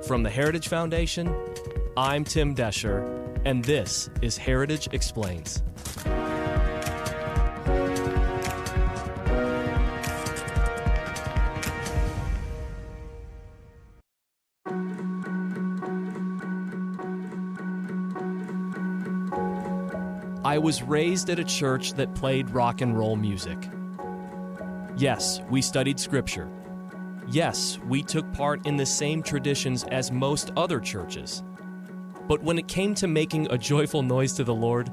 From the Heritage Foundation, I'm Tim Desher, and this is Heritage Explains. I was raised at a church that played rock and roll music. Yes, we studied scripture. Yes, we took part in the same traditions as most other churches. But when it came to making a joyful noise to the Lord,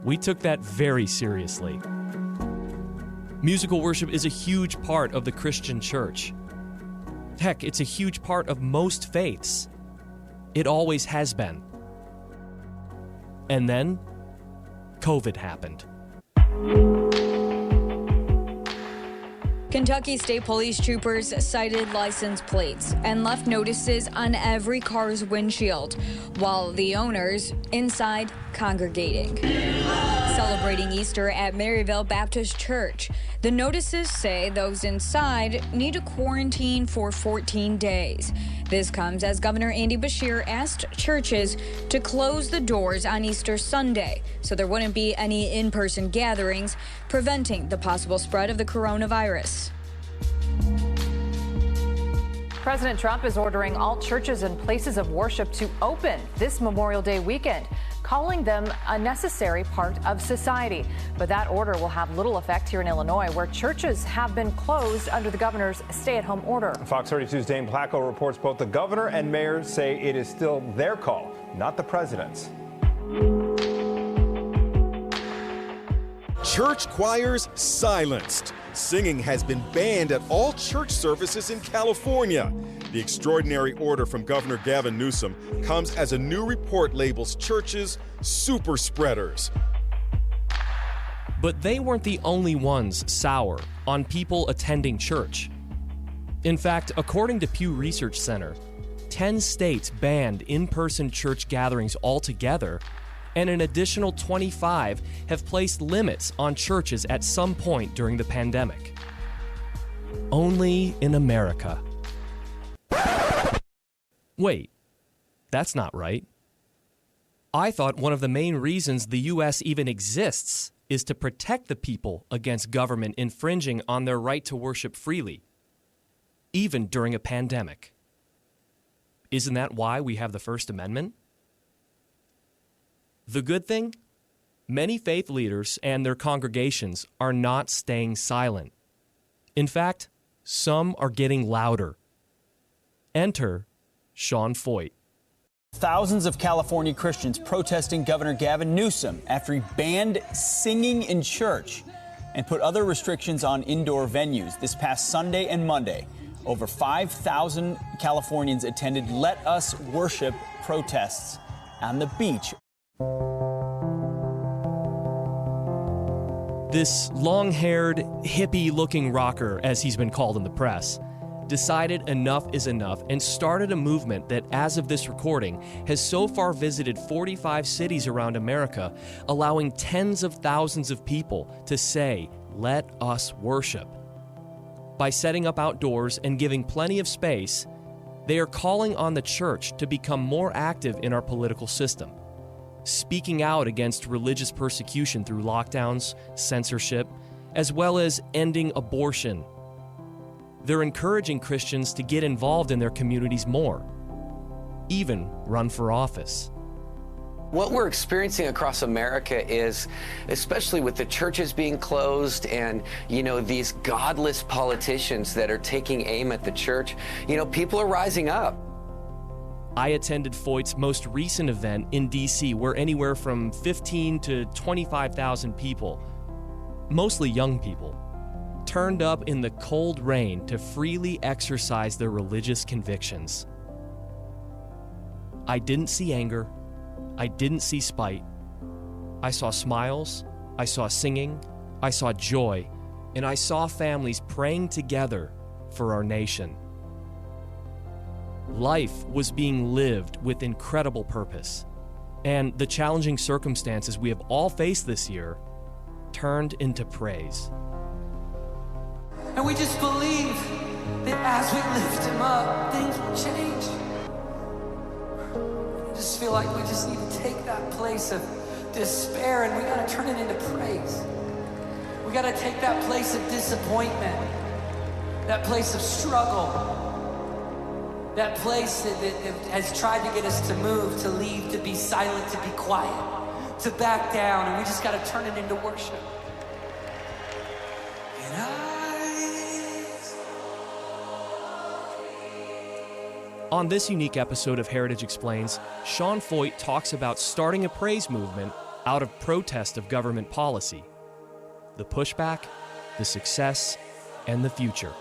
we took that very seriously. Musical worship is a huge part of the Christian church. Heck, it's a huge part of most faiths. It always has been. And then, COVID happened. Kentucky State Police troopers cited license plates and left notices on every car's windshield, while the owners inside congregating. Celebrating Easter at Maryville Baptist Church. The notices say those inside need to quarantine for 14 days. This comes as Governor Andy Beshear asked churches to close the doors on Easter Sunday so there wouldn't be any in-person gatherings, preventing the possible spread of the coronavirus. President Trump is ordering all churches and places of worship to open this Memorial Day weekend, calling them a necessary part of society. But that order will have little effect here in Illinois, where churches have been closed under the governor's stay-at-home order. Fox 32's Dane Placco reports both the governor and mayor say it is still their call, not the president's. Church choirs silenced. Singing has been banned at all church services in California. The extraordinary order from Governor Gavin Newsom comes as a new report labels churches super spreaders. But they weren't the only ones sour on people attending church. In fact, according to Pew Research Center, 10 states banned in-person church gatherings altogether, and an additional 25 have placed limits on churches at some point during the pandemic. Only in America. Wait, that's not right. I thought one of the main reasons the U.S. even exists is to protect the people against government infringing on their right to worship freely, even during a pandemic. Isn't that why we have the First Amendment? The good thing? Many faith leaders and their congregations are not staying silent. In fact, some are getting louder. Enter Sean Feucht. Thousands of California Christians protesting Governor Gavin Newsom after he banned singing in church and put other restrictions on indoor venues. This past Sunday and Monday, over 5,000 Californians attended Let Us Worship protests on the beach. This long-haired, hippie-looking rocker, as he's been called in the press, decided enough is enough and started a movement that, as of this recording, has so far visited 45 cities around America, allowing tens of thousands of people to say, "Let us worship." By setting up outdoors and giving plenty of space, they are calling on the church to become more active in our political system, speaking out against religious persecution through lockdowns, censorship, as well as ending abortion. They're encouraging Christians to get involved in their communities more, even run for office. What we're experiencing across America is, especially with the churches being closed and, these godless politicians that are taking aim at the church, people are rising up. I attended Feucht's most recent event in D.C., where anywhere from 15 to 25,000 people, mostly young people, turned up in the cold rain to freely exercise their religious convictions. I didn't see anger. I didn't see spite. I saw smiles. I saw singing. I saw joy. And I saw families praying together for our nation. Life was being lived with incredible purpose, and the challenging circumstances we have all faced this year turned into praise. And we just believe that as we lift him up, things will change. just feel like we just need to take that place of despair and we got to turn it into praise. We got to take that place of disappointment, that place of struggle, that place that has tried to get us to move, to leave, to be silent, to be quiet, to back down, and we just got to turn it into worship. On this unique episode of Heritage Explains, Sean Feucht talks about starting a praise movement out of protest of government policy, the pushback, the success, and the future.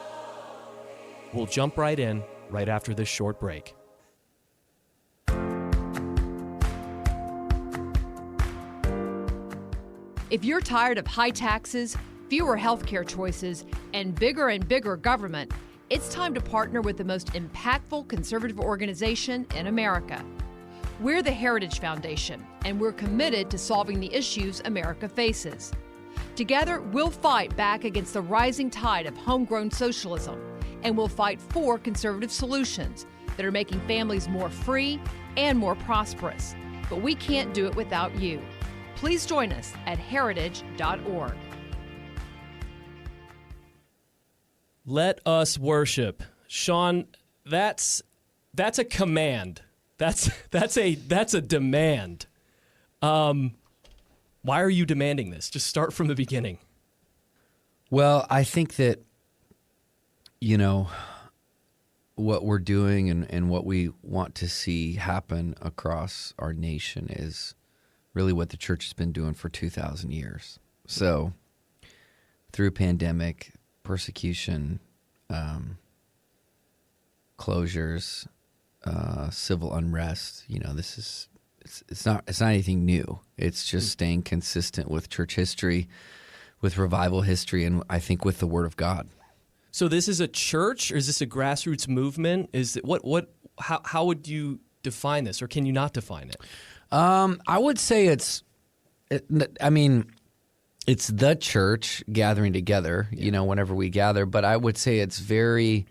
We'll jump right in right after this short break. If you're tired of high taxes, fewer healthcare choices, and bigger government, it's time to partner with the most impactful conservative organization in America. We're the Heritage Foundation, and we're committed to solving the issues America faces. Together, we'll fight back against the rising tide of homegrown socialism, and we'll fight for conservative solutions that are making families more free and more prosperous. But we can't do it without you. Please join us at heritage.org. Let us worship. Sean, that's a command. That's a demand. Why are you demanding this? Just start from the beginning. Well, I think that, what we're doing and what we want to see happen across our nation is really what the church has been doing for 2,000 years. So through pandemic, persecution, closures, civil unrest, it's not anything new. It's just staying consistent with church history, with revival history, and I think with the Word of God. So this is a church, or is this a grassroots movement? Is it how would you define this, or can you not define it? I would say it's the church gathering together, whenever we gather, but I would say it's very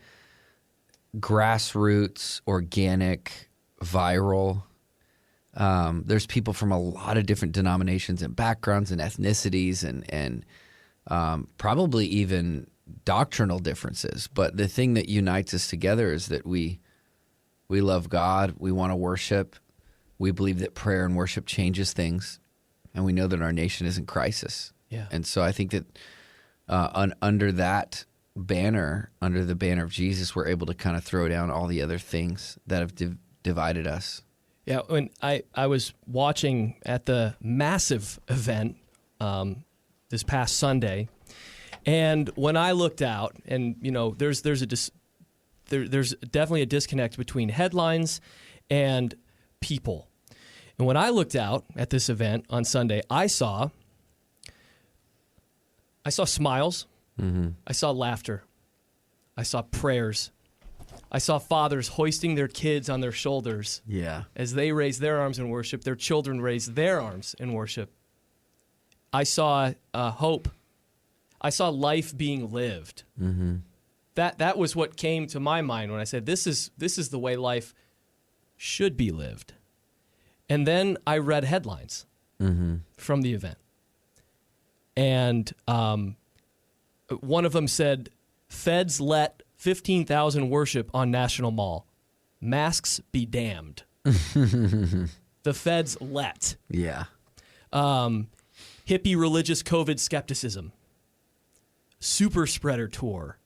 grassroots, organic, viral. There's people from a lot of different denominations and backgrounds and ethnicities and probably even doctrinal differences. But the thing that unites us together is that we love God. We want to worship. We believe that prayer and worship changes things. And we know that our nation is in crisis. Yeah. And so I think that under that banner, under the banner of Jesus, we're able to kind of throw down all the other things that have divided us. Yeah, when I was watching at the massive event this past Sunday, and when I looked out, and there's definitely a disconnect between headlines and people. And when I looked out at this event on Sunday, I saw smiles, mm-hmm. I saw laughter, I saw prayers, I saw fathers hoisting their kids on their shoulders. Yeah. As they raised their arms in worship, their children raised their arms in worship. I saw hope. I saw life being lived. Mm-hmm. That was what came to my mind when I said, this is the way life should be lived. And then I read headlines mm-hmm. from the event. And one of them said, Feds let 15,000 worship on National Mall. Masks be damned. The Feds let. Yeah. Hippie religious COVID skepticism. Super spreader tour.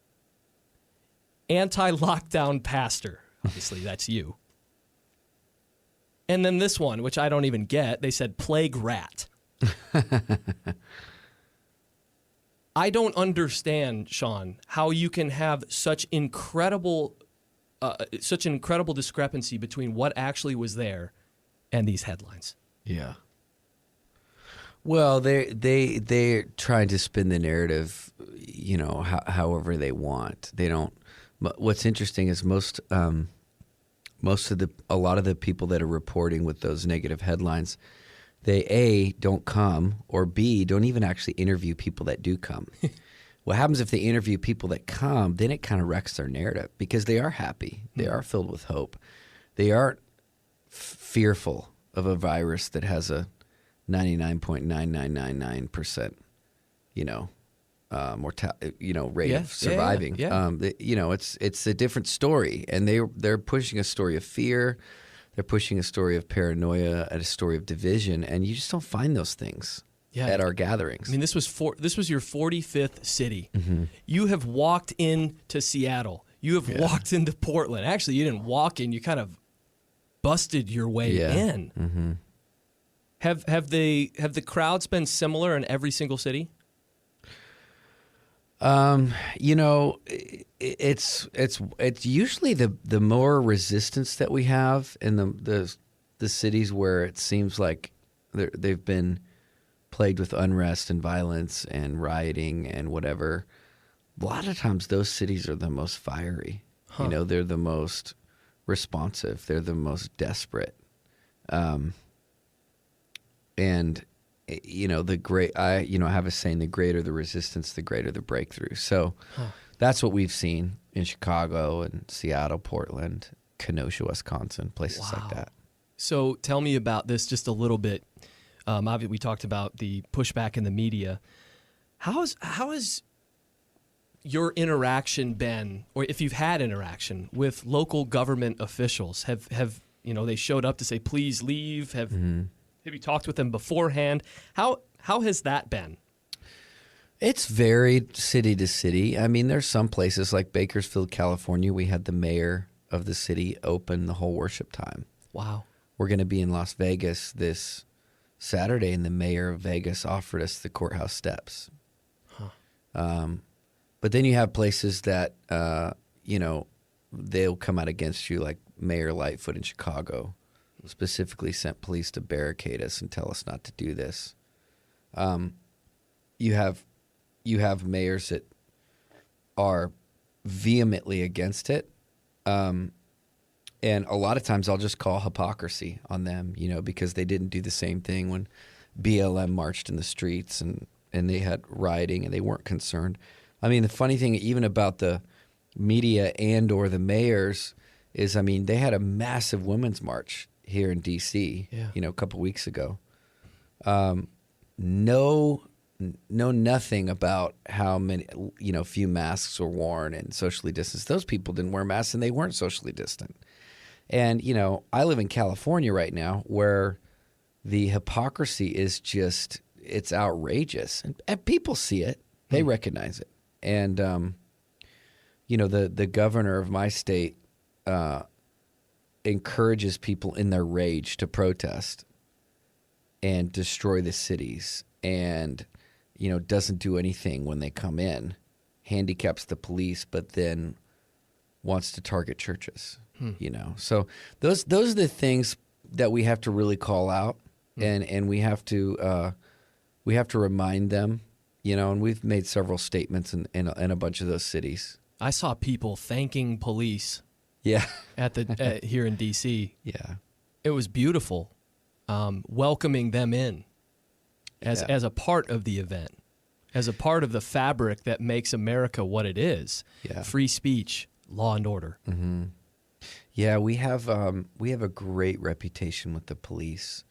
Anti-lockdown pastor. Obviously, that's you. And then this one, which I don't even get, they said plague rat. I don't understand, Sean, how you can have such incredible discrepancy between what actually was there and these headlines. Yeah. Well, they're trying to spin the narrative, however they want. They don't. But what's interesting is a lot of the people that are reporting with those negative headlines, they A, don't come, or B, don't even actually interview people that do come. What happens if they interview people that come, then it kind of wrecks their narrative because they are happy. They are filled with hope. They aren't fearful of a virus that has a 99.9999%, rate of surviving. It's a different story, and they're pushing a story of fear. They're pushing a story of paranoia and a story of division, and you just don't find those things at our gatherings. I mean, this was your 45th city. Mm-hmm. You have walked into Seattle. You have walked into Portland. Actually, you didn't walk in. You kind of busted your way in. Mm-hmm. Have the crowds been similar in every single city? It's usually the more resistance that we have in the cities where it seems like they've been plagued with unrest and violence and rioting and whatever. A lot of times those cities are the most fiery. Huh. They're the most responsive. They're the most desperate. And I have a saying: the greater the resistance, the greater the breakthrough. So that's what we've seen in Chicago and Seattle, Portland, Kenosha, Wisconsin, places like that. So tell me about this just a little bit. Obviously, we talked about the pushback in the media. How has your interaction been, or if you've had interaction with local government officials? Have they showed up to say, please leave? Have you talked with them beforehand? How has that been? It's varied city to city. I mean, there's some places like Bakersfield, California. We had the mayor of the city open the whole worship time. Wow. We're going to be in Las Vegas this Saturday, and the mayor of Vegas offered us the courthouse steps. Huh. But then you have places that, they'll come out against you, like Mayor Lightfoot in Chicago. Specifically sent police to barricade us and tell us not to do this. You have mayors that are vehemently against it, and a lot of times I'll just call hypocrisy on them, because they didn't do the same thing when BLM marched in the streets and they had rioting and they weren't concerned. I mean, the funny thing even about the media and or the mayors is, I mean, they had a massive women's march here in D.C., a couple weeks ago. Know nothing about how many, few masks were worn and socially distanced. Those people didn't wear masks and they weren't socially distant. And, I live in California right now where the hypocrisy is just, it's outrageous. And people see it. They recognize it. And, the governor of my state encourages people in their rage to protest and destroy the cities, and doesn't do anything when they come in, handicaps the police, but then wants to target churches. So those are the things that we have to really call out, and we have to remind them, and we've made several statements in a bunch of those cities. I saw people thanking police. Yeah. Here in D.C. Yeah. It was beautiful, welcoming them in as a part of the event, as a part of the fabric that makes America what it is. Yeah. Free speech, law and order. Mm-hmm. Yeah, we have a great reputation with the police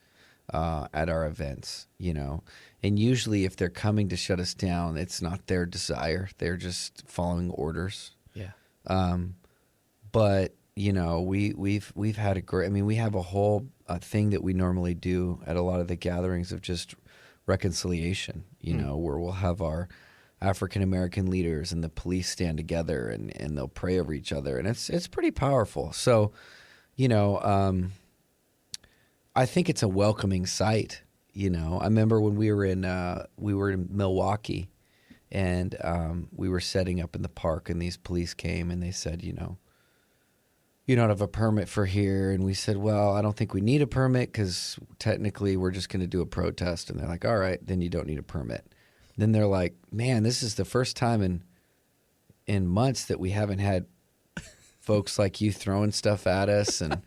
at our events, and usually if they're coming to shut us down, it's not their desire. They're just following orders. Yeah. But we've had a great. I mean, we have a whole thing that we normally do at a lot of the gatherings of just reconciliation. Where we'll have our African American leaders and the police stand together and they'll pray over each other, and it's pretty powerful. So, I think it's a welcoming sight. I remember when we were in Milwaukee, and we were setting up in the park, and these police came and they said, you don't have a permit for here. And we said, well, I don't think we need a permit because technically we're just going to do a protest. And they're like, all right, then you don't need a permit. Then they're like, man, this is the first time in months that we haven't had folks like you throwing stuff at us. And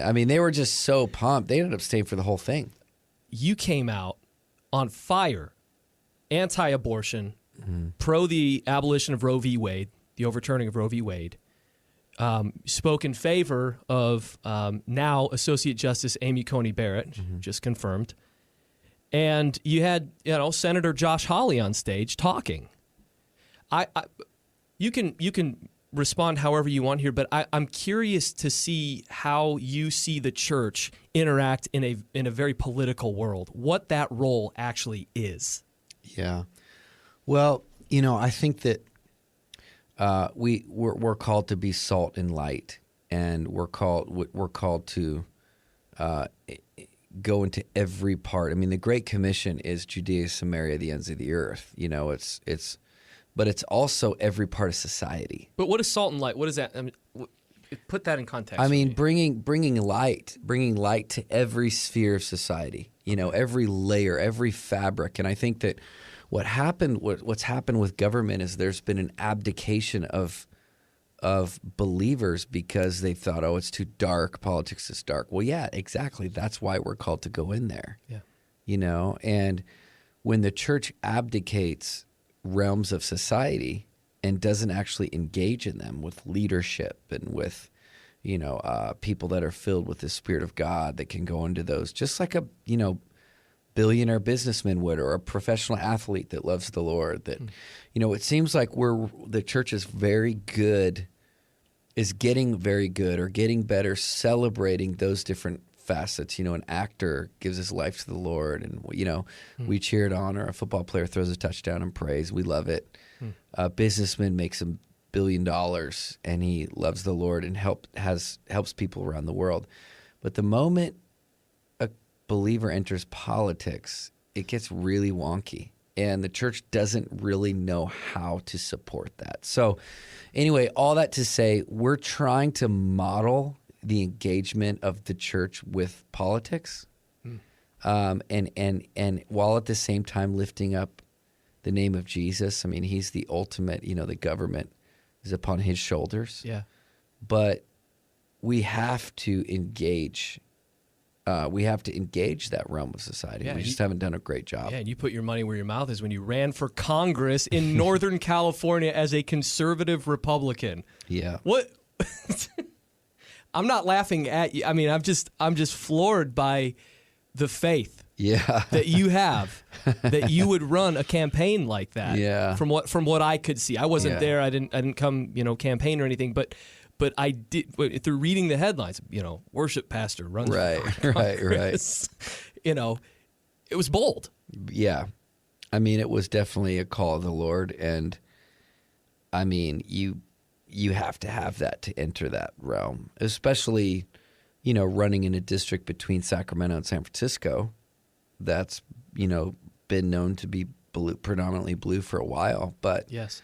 I mean, they were just so pumped. They ended up staying for the whole thing. You came out on fire, anti-abortion, pro the abolition of Roe v. Wade, the overturning of Roe v. Wade. spoke in favor of now Associate Justice Amy Coney Barrett, just confirmed. And you had, Senator Josh Hawley on stage talking. You can respond however you want here, but I'm curious to see how you see the church interact in a very political world, what that role actually is. Yeah. Well, I think that we're called to be salt and light, and we're called to go into every part. I mean, the Great Commission is Judea, Samaria, the ends of the earth. But it's also every part of society. But what is salt and light? What is that? I mean, put that in context. I mean, bringing light to every sphere of society. Every layer, every fabric. And I think that what's happened with government is there's been an abdication of believers because they thought, oh, it's too dark. Politics is dark. Well, yeah, exactly. That's why we're called to go in there. Yeah. And when the church abdicates realms of society and doesn't actually engage in them with leadership and with, people that are filled with the Spirit of God that can go into those, just like a, billionaire businessman would, or a professional athlete that loves the Lord. That, it seems like the church is getting very good or getting better celebrating those different facets. An actor gives his life to the Lord, and we cheer it on, or a football player throws a touchdown and prays. We love it. A businessman makes $1 billion and he loves the Lord and helps people around the world. But the moment a believer enters politics, it gets really wonky, and the church doesn't really know how to support that. So anyway, all that to say, we're trying to model the engagement of the church with politics, and while at the same time lifting up the name of Jesus. I mean, he's the ultimate, the government is upon his shoulders. Yeah. But we have to engage. That realm of society. Yeah, we just haven't done a great job. Yeah, and you put your money where your mouth is when you ran for Congress in Northern California as a conservative Republican. Yeah. What? I'm not laughing at you. I mean, I'm just floored by the faith that you have, that you would run a campaign like that. Yeah. From what I could see. I wasn't there. I didn't come, campaign or anything, but I did through reading the headlines, worship pastor runs for Congress. Right. It was bold. Yeah. I mean, it was definitely a call of the Lord, and I mean, you have to have that to enter that realm, especially, running in a district between Sacramento and San Francisco that's, been known to be predominantly blue for a while. But yes,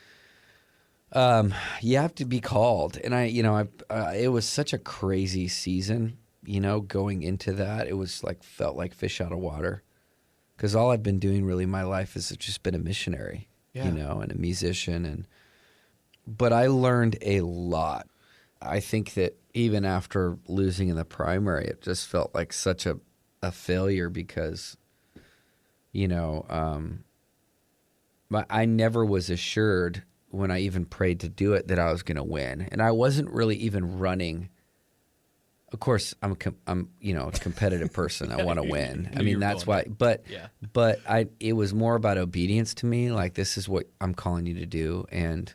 you have to be called. And it was such a crazy season, going into that. It was felt like fish out of water, because all I've been doing really in my life is just been a missionary, and a musician. But I learned a lot. I think that even after losing in the primary, it just felt like such a failure because, I never was assured when I even prayed to do it that I was going to win. And I wasn't really even running. Of course, I'm a competitive person. I want to win. I mean, that's why. But it was more about obedience to me. Like, this is what I'm calling you to do. And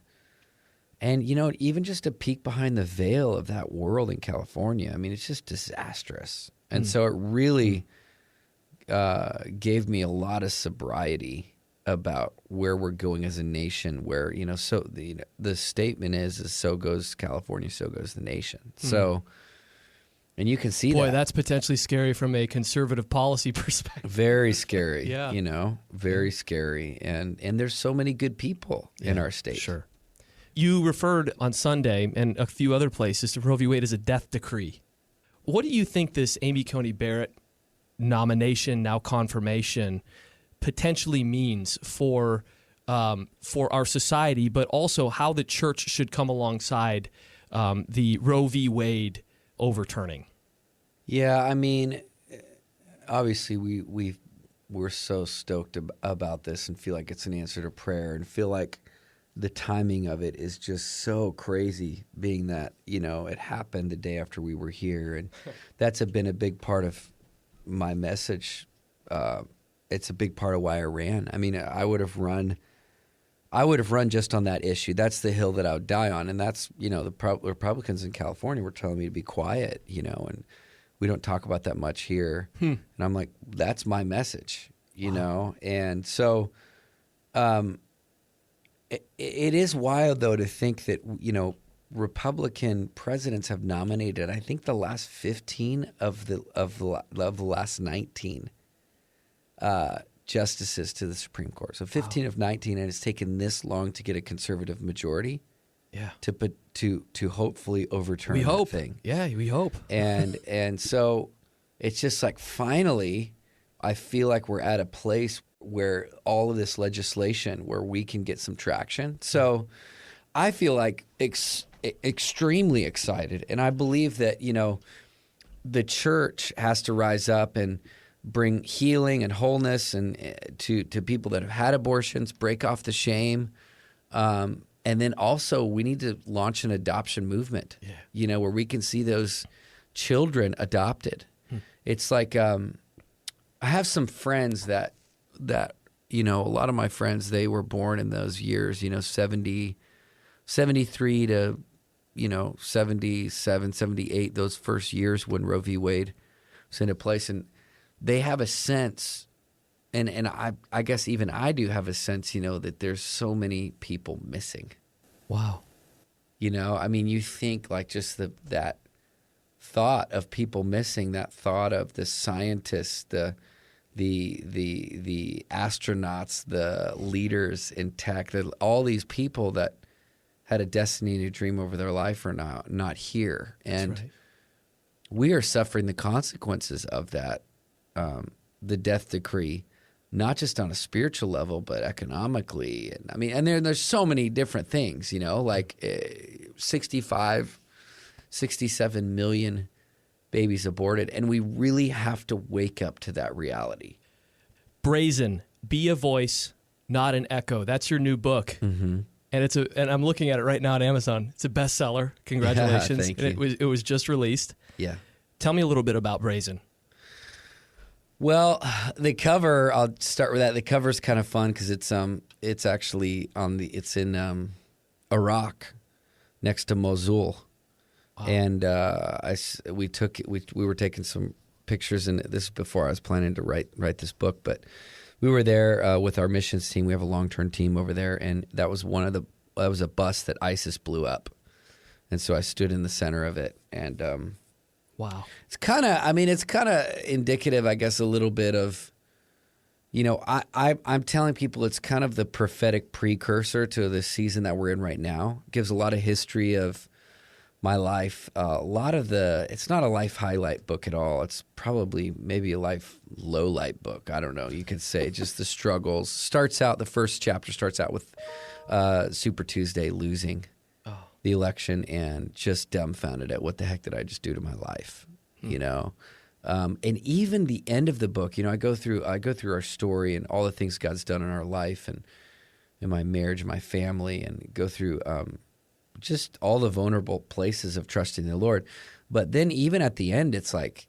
even just a peek behind the veil of that world in California, I mean, it's just disastrous. And so it really gave me a lot of sobriety about where we're going as a nation, where, so the statement is so goes California, so goes the nation. So, and you can see Boy, that's potentially scary from a conservative policy perspective. Very scary, Yeah. Very scary. And there's so many good people in our state. Sure. You referred on Sunday and a few other places to Roe v. Wade as a death decree. What do you think this Amy Coney Barrett nomination, now confirmation, potentially means for our society, but also how the church should come alongside the Roe v. Wade overturning? Yeah, I mean, obviously we're so stoked about this and feel like it's an answer to prayer and feel like, the timing of it is just so crazy, being that, it happened the day after we were here. And that's been a big part of my message. It's a big part of why I ran. I mean, I would have run just on that issue. That's the hill that I would die on. And that's, the Republicans in California were telling me to be quiet, and we don't talk about that much here. And I'm like, that's my message, know? And so it is wild, though, to think that, Republican presidents have nominated, I think, the last 15 of the last 19 justices to the Supreme Court. So 15 of 19, and it's taken this long to get a conservative majority. Yeah. To hopefully overturn that thing. Yeah, we hope. And so it's just like, finally, I feel like we're at a place where all of this legislation, where we can get some traction. So I feel like extremely excited. And I believe that, the church has to rise up and bring healing and wholeness and to people that have had abortions, break off the shame. And then also we need to launch an adoption movement, where we can see those children adopted. It's like I have some friends that a lot of my friends, they were born in those years, 73 to 77, 78, those first years when Roe v. Wade was into place. And they have a sense, and I guess even I do have a sense, that there's so many people missing. Wow. I mean, you think like just that thought of people missing, that thought of the scientists, the astronauts, the leaders in tech, all these people that had a destiny and a dream over their life are now not here. And we are suffering the consequences of that, the death decree, not just on a spiritual level, but economically. And I mean, and there's so many different things, like 65, 67 million babies aborted. And we really have to wake up to that reality. Brazen, Be a Voice, Not an Echo. That's your new book. Mm-hmm. And and I'm looking at it right now on Amazon. It's a bestseller. Congratulations. Thank you. It was just released. Yeah. Tell me a little bit about Brazen. Well, the cover, I'll start with that. The cover's kind of fun because it's actually it's in Iraq, next to Mosul. Wow. And we were taking some pictures, and this is before I was planning to write this book, but we were there with our missions team. We have a long-term team over there, and that was that was a bus that ISIS blew up. And so I stood in the center of it, and wow. It's kind of indicative, I guess, a little bit of, I'm telling people it's kind of the prophetic precursor to the season that we're in right now. It gives a lot of history of my life. It's not a life highlight book at all. It's probably maybe a life low light book. I don't know. You could say just the struggles. The first chapter starts out with Super Tuesday losing the election and just dumbfounded at what the heck did I just do to my life, and even the end of the book, I go through our story and all the things God's done in our life and in my marriage, my family, and go through just all the vulnerable places of trusting the Lord. But then even at the end, it's like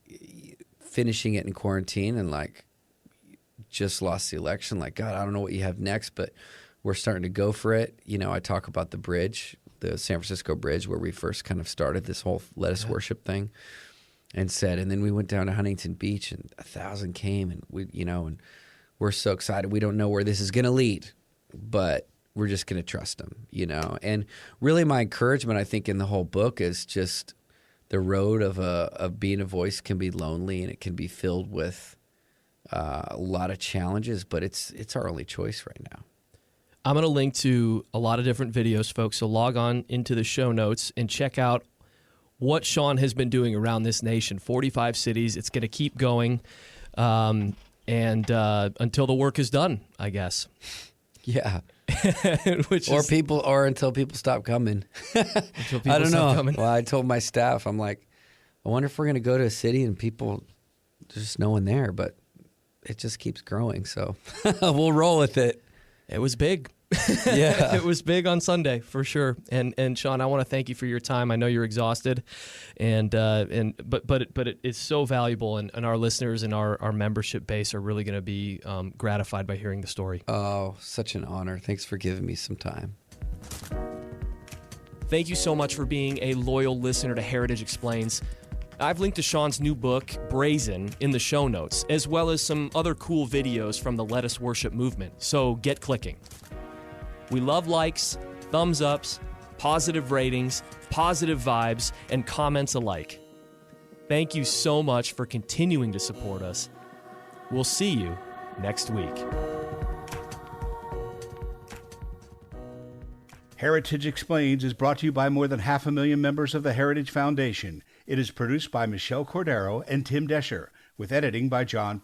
finishing it in quarantine and like just lost the election. Like, God, I don't know what you have next, but we're starting to go for it. I talk about the bridge, the San Francisco bridge, where we first kind of started this whole let us worship thing, and then we went down to Huntington Beach and 1,000 came, and and we're so excited. We don't know where this is going to lead, but we're just going to trust him, And really my encouragement, I think, in the whole book is just the road of being a voice can be lonely, and it can be filled with a lot of challenges, but it's our only choice right now. I'm going to link to a lot of different videos, folks, so log on into the show notes and check out what Sean has been doing around this nation, 45 cities. It's going to keep going and until the work is done, I guess. Yeah. Or until people stop coming. I don't know. Coming. Well, I told my staff, I'm like, I wonder if we're going to go to a city and people, there's just no one there, but it just keeps growing. So we'll roll with it. It was big. Yeah. It was big on Sunday for sure. And Sean, I want to thank you for your time. I know you're exhausted, but it is so valuable, and our listeners and our membership base are really going to be gratified by hearing the story. Oh, such an honor. Thanks for giving me some time. Thank you so much for being a loyal listener to Heritage Explains. I've linked to Sean's new book, Brazen, in the show notes, as well as some other cool videos from the Let Us Worship movement, so get clicking. We love likes, thumbs ups, positive ratings, positive vibes, and comments alike. Thank you so much for continuing to support us. We'll see you next week. Heritage Explains is brought to you by more than 500,000 members of the Heritage Foundation. It is produced by Michelle Cordero and Tim Desher, with editing by John